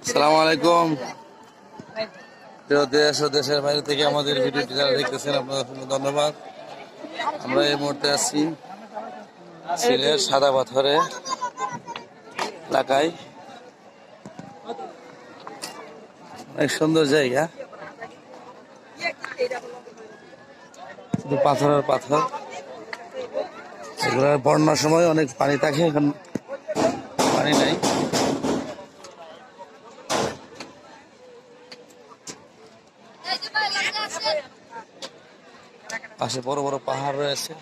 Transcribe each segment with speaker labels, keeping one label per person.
Speaker 1: আসসালামু আলাইকুম। প্রিয় দেশ ও দেশের বাইরে থেকে আমাদের ভিডিওটি যারা দেখতেছেন আপনাদের ধন্যবাদ। আমরা এই মুহূর্তে আছি সিলেট সাদা পাথরে এলাকায়। অনেক সুন্দর জায়গা, শুধু পাথর আর পাথর। এগুলোর বন্যার সময় অনেক পানি থাকে, এখন পানি নাই। পাশে বড় বড় পাহাড় রয়েছে,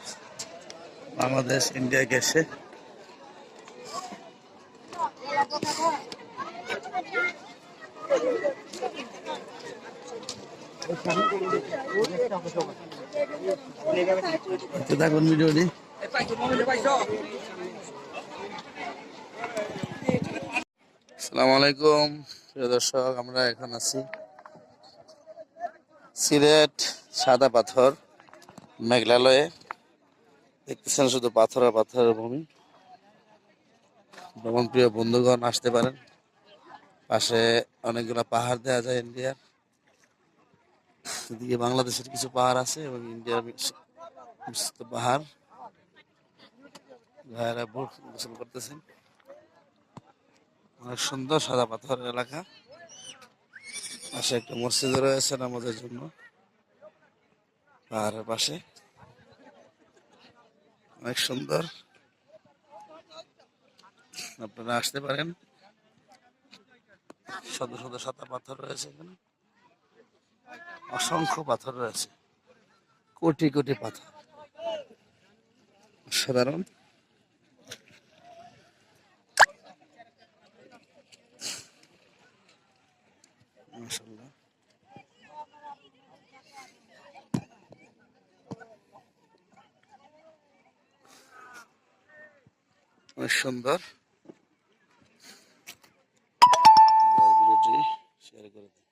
Speaker 1: বাংলাদেশ ইন্ডিয়া গেছে। দেখুন ভিডিওটি। আসসালামু আলাইকুম প্রিয় দর্শক, আমরা এখন আছি সিলেট সাদা পাথর মেঘালয়ে। দেখতেছেন শুধু পাথর আর পাথরের ভূমি। ভ্রমণ প্রিয় বন্ধুগণ আসতে পারেন। পাশে অনেকগুলো পাহাড় দেওয়া যায় ইন্ডিয়ার, এদিকে বাংলাদেশের কিছু পাহাড় আছে এবং ইন্ডিয়ার মিশ্রিত পাহাড়। ভাইয়েরা গোসল করতেছেন। অনেক সুন্দর সাদা পাথরের এলাকা। পাশে একটা মসজিদ রয়েছে নামাজের জন্য, পাহাড়ের পাশে। অনেক সুন্দর, আপনারা আসতে পারেন। শত শত সাদা পাথর রয়েছে এখানে, অসংখ্য পাথর রয়েছে, কোটি কোটি পাথর। সাধারণ মাশাআল্লাহ, অনেক সুন্দর। ভিডিওটি শেয়ার করে দিন।